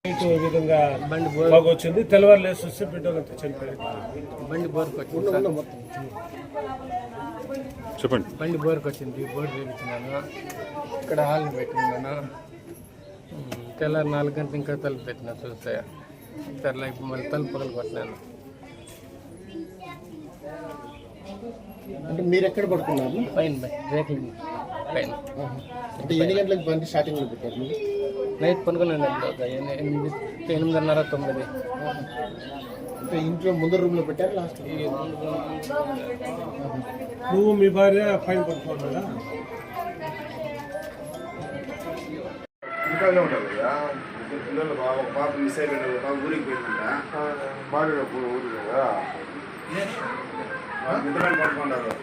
ఈ విధంగా బాగా వచ్చింది. తెల్లవారు లేసి వస్తే పెట్రోల్ అంతా చనిపోయింది. బండి బోర్కి వచ్చింది. చెప్పండి. బండి బోర్కి వచ్చింది. బోర్ చేయించినాను. ఇక్కడ హాల్ని పెట్టినాను. తెల్లారి 4 గంటలు ఇంకా తలుపు పెట్టినా చూస్తే తెల్ల మళ్ళీ తలుపు పగలు కొట్టినాను. అంటే మీరు ఎక్కడ పడుకున్నారు? పైన రేకులు పైన. అంటే ఎన్ని గంటలకు బండి స్టార్టింగ్లో పెట్టారు మీరు? నైట్ పనుకున్నాను. 8:30, 9. అంటే ఇంట్లో ముందర రూమ్లో పెట్టారు లాస్ట్? నువ్వు మీ భార్య పైన పడుకోవాలా? ఇంట్లోనే ఉంటారు కదా పిల్లలు. ఒక పాప మిస్ అయిపోయింది, ఒక పాప ఊరికి పోయిందంట. భార్య ఊరు కదా ఇంట్లోనే పడుకుంటారు.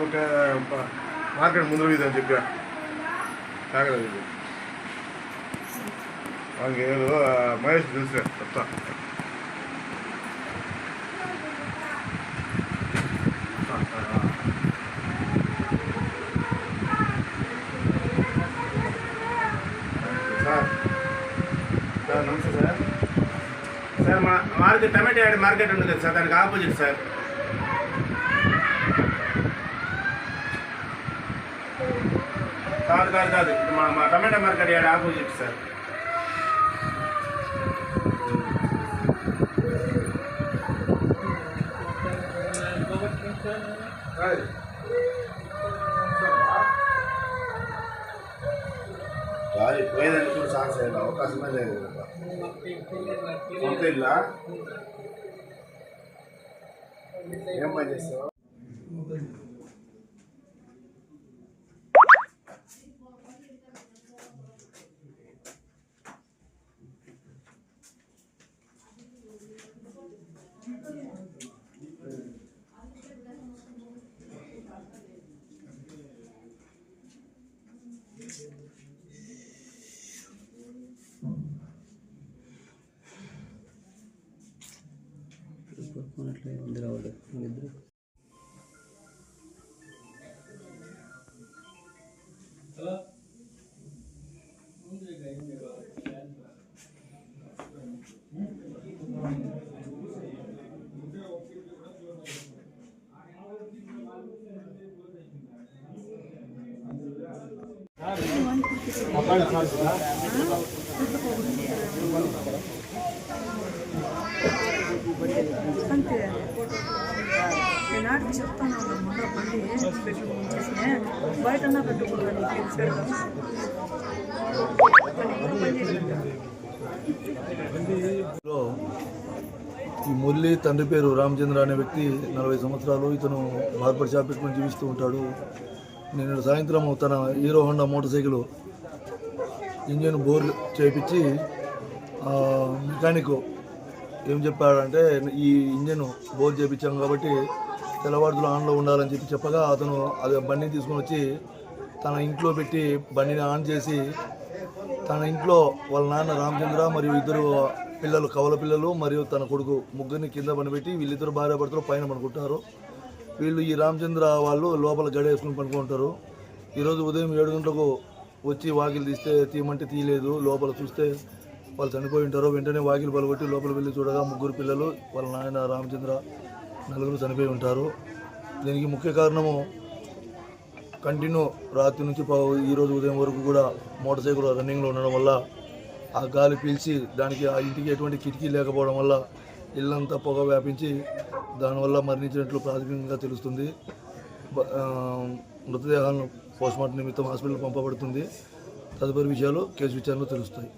ఒక మార్కెట్ ముందు ఇది అని చెప్పా తాగలేదు. వాళ్ళకి ఏదో మహేష్ తెలుసు చెప్తా. సార్ నమస్తే సార్. సార్ మా మార్కెట్ టమాటా యాడ్ మార్కెట్ ఉంది కదా సార్, దానికి ఆపోజిట్ సార్. కాదు మా టమాటా మార్కెట్ యాడ్ ఆపోజిట్ సార్. గాలి పోయేదానికి కూడా ఛాన్స్ లేదు, అవకాశమే లేదు. సొంత ఇల్లా ఏం పని చేస్తావు? అంతే నేను చెప్తాను. మొన్న బండి చేసిన బయట పెట్టుకోవాలి. ఈ మురళి తండ్రి పేరు రామచంద్ర అనే వ్యక్తి 40 సంవత్సరాలు. ఇతను బార్బర్ షాప్ పెట్టుకుని జీవిస్తూ ఉంటాడు. నేను సాయంత్రం తన hero Honda motor cycle engine bore చేయించి మెకానిక్ ఏం చెప్పాడంటే ఈ ఇంజిన్ బోర్ చేయించాం కాబట్టి తెల్లవారులు ఆన్లో ఉండాలని చెప్పగా అతను అది బండిని తీసుకొని వచ్చి తన ఇంట్లో పెట్టి బండిని ఆన్ చేసి తన ఇంట్లో వాళ్ళ నాన్న రామచంద్ర మరియు 2 పిల్లలు కవల పిల్లలు మరియు తన కొడుకు ముగ్గురిని కింద పనిపెట్టి వీళ్ళిద్దరు భార్యాభర్తలు పైన పనుకుంటారు. వీళ్ళు ఈ రామచంద్ర వాళ్ళు లోపల గడేసుకుని పనుకుంటారు. ఈరోజు ఉదయం 7 గంటలకు వచ్చి వాకిలు తీస్తే తీయమంటే తీయలేదు. లోపల చూస్తే వాళ్ళు చనిపోయి ఉంటారు. వెంటనే వాకిలు పలగొట్టి లోపల వెళ్ళి చూడగా 3 పిల్లలు వాళ్ళ నాయన రామచంద్ర 4 చనిపోయి ఉంటారు. దీనికి ముఖ్య కారణము కంటిన్యూ రాత్రి నుంచి ఈరోజు ఉదయం వరకు కూడా మోటార్ సైకిల్ రన్నింగ్లో ఉండడం వల్ల ఆ గాలి పీల్చి దానికి ఆ ఇంటికి ఎటువంటి కిటికీ లేకపోవడం వల్ల ఇల్లంతా పొగ వ్యాపించి దానివల్ల మరణించినట్లు ప్రాథమికంగా తెలుస్తుంది. మృతదేహాలను పోస్ట్మార్టం నిమిత్తం హాస్పిటల్ పంపబడుతుంది. తదుపరి విషయాలు కేసు విచారణలో తెలుస్తాయి.